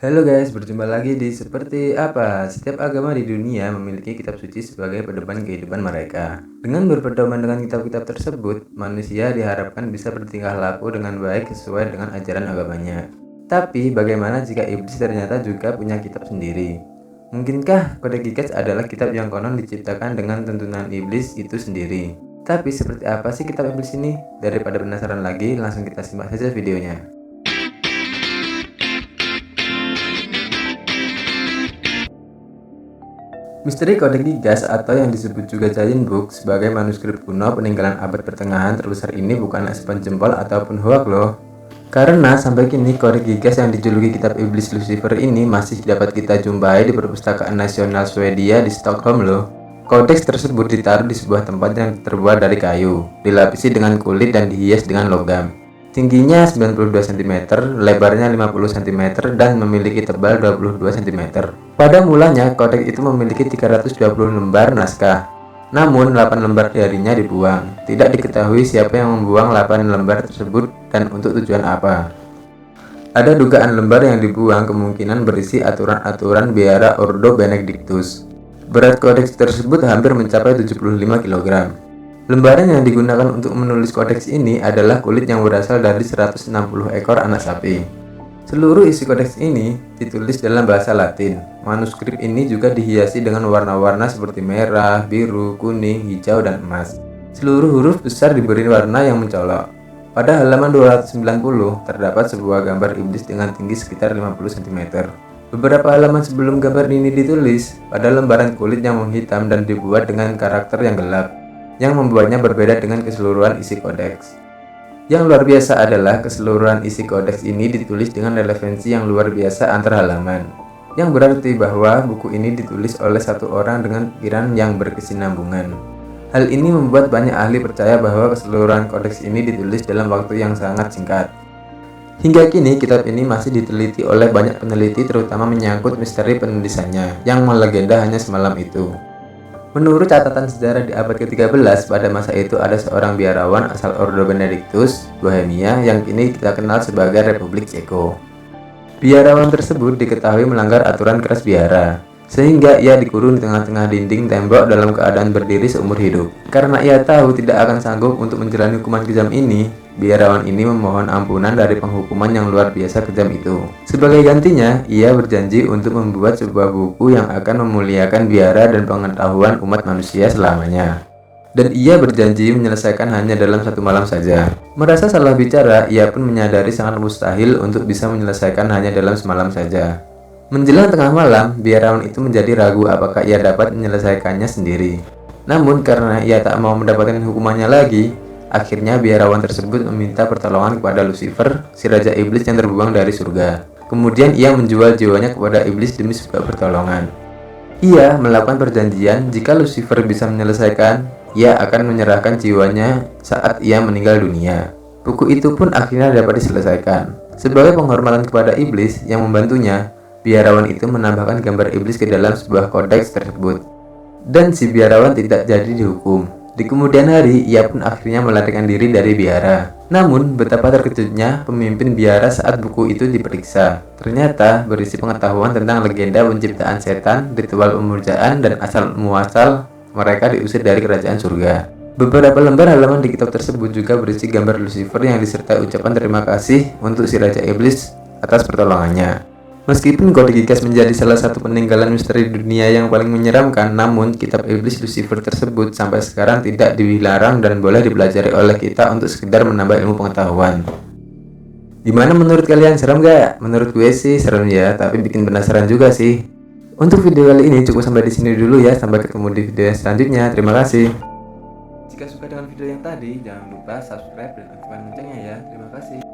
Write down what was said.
Halo guys, berjumpa lagi di Seperti Apa. Setiap agama di dunia memiliki kitab suci sebagai pedoman kehidupan mereka. Dengan berpedoman dengan kitab-kitab tersebut, manusia diharapkan bisa bertingkah laku dengan baik sesuai dengan ajaran agamanya. Tapi bagaimana jika iblis ternyata juga punya kitab sendiri? Mungkinkah Kode Geass adalah kitab yang konon diciptakan dengan tuntunan iblis itu sendiri? Tapi seperti apa sih kitab iblis ini? Daripada penasaran lagi, langsung kita simak saja videonya. Misteri Kode Geass atau yang disebut juga Giant Book sebagai manuskrip kuno peninggalan abad pertengahan terbesar ini bukanlah sepan jempol ataupun hoak loh. Karena sampai kini Kode Geass yang dijuluki kitab iblis Lucifer ini masih dapat kita jumpai di Perpustakaan Nasional Swedia di Stockholm loh. Kodeks tersebut ditaruh di sebuah tempat yang terbuat dari kayu, dilapisi dengan kulit dan dihias dengan logam. Tingginya 92 cm, lebarnya 50 cm, dan memiliki tebal 22 cm. Pada mulanya, kodeks itu memiliki 320 lembar naskah. Namun, 8 lembar darinya dibuang. Tidak diketahui siapa yang membuang 8 lembar tersebut dan untuk tujuan apa. Ada dugaan lembar yang dibuang kemungkinan berisi aturan-aturan biara Ordo Benedictus. Berat kodeks tersebut hampir mencapai 75 kg. Lembaran yang digunakan untuk menulis kodeks ini adalah kulit yang berasal dari 160 ekor anak sapi. Seluruh isi kodeks ini ditulis dalam bahasa Latin. Manuskrip ini juga dihiasi dengan warna-warna seperti merah, biru, kuning, hijau, dan emas. Seluruh huruf besar diberi warna yang mencolok. Pada halaman 290 terdapat sebuah gambar iblis dengan tinggi sekitar 50 cm. Beberapa halaman sebelum gambar ini ditulis, pada lembaran kulit yang menghitam dan dibuat dengan karakter yang gelap, yang membuatnya berbeda dengan keseluruhan isi kodeks. Yang luar biasa adalah keseluruhan isi kodeks ini ditulis dengan relevansi yang luar biasa antar halaman, yang berarti bahwa buku ini ditulis oleh satu orang dengan pikiran yang berkesinambungan. Hal ini membuat banyak ahli percaya bahwa keseluruhan kodeks ini ditulis dalam waktu yang sangat singkat. Hingga kini kitab ini masih diteliti oleh banyak peneliti, terutama menyangkut misteri penulisannya yang melegenda hanya semalam itu. Menurut catatan sejarah di abad ke-13, pada masa itu ada seorang biarawan asal Ordo Benedictus, Bohemia, yang kini kita kenal sebagai Republik Ceko. Biarawan tersebut diketahui melanggar aturan keras biara, sehingga ia dikurung di tengah-tengah dinding tembok dalam keadaan berdiri seumur hidup. Karena ia tahu tidak akan sanggup untuk menjalani hukuman kejam ini, biarawan ini memohon ampunan dari penghukuman yang luar biasa kejam itu. Sebagai gantinya, ia berjanji untuk membuat sebuah buku yang akan memuliakan biara dan pengetahuan umat manusia selamanya. Dan ia berjanji menyelesaikan hanya dalam satu malam saja. Merasa salah bicara, ia pun menyadari sangat mustahil untuk bisa menyelesaikan hanya dalam semalam saja. Menjelang tengah malam, biarawan itu menjadi ragu apakah ia dapat menyelesaikannya sendiri. Namun karena ia tak mau mendapatkan hukumannya lagi, akhirnya biarawan tersebut meminta pertolongan kepada Lucifer, si raja iblis yang terbuang dari surga. Kemudian ia menjual jiwanya kepada iblis demi sebuah pertolongan. Ia melakukan perjanjian jika Lucifer bisa menyelesaikan, ia akan menyerahkan jiwanya saat ia meninggal dunia. Buku itu pun akhirnya dapat diselesaikan. Sebagai penghormatan kepada iblis yang membantunya, biarawan itu menambahkan gambar iblis ke dalam sebuah kodeks tersebut. Dan si biarawan tidak jadi dihukum. Di kemudian hari, ia pun akhirnya melarikan diri dari biara. Namun, betapa terkejutnya pemimpin biara saat buku itu diperiksa. Ternyata berisi pengetahuan tentang legenda penciptaan setan, ritual pemujaan, dan asal-muasal mereka diusir dari kerajaan surga. Beberapa lembar halaman di kitab tersebut juga berisi gambar Lucifer yang disertai ucapan terima kasih untuk si Raja Iblis atas pertolongannya. Meskipun Kode Geass menjadi salah satu peninggalan misteri dunia yang paling menyeramkan, namun kitab iblis Lucifer tersebut sampai sekarang tidak dilarang dan boleh dipelajari oleh kita untuk sekedar menambah ilmu pengetahuan. Gimana menurut kalian, serem gak? Menurut gue sih serem ya, tapi bikin penasaran juga sih. Untuk video kali ini cukup sampai di sini dulu ya, sampai ketemu di video yang selanjutnya. Terima kasih. Jika suka dengan video yang tadi, jangan lupa subscribe dan aktifkan loncengnya ya. Terima kasih.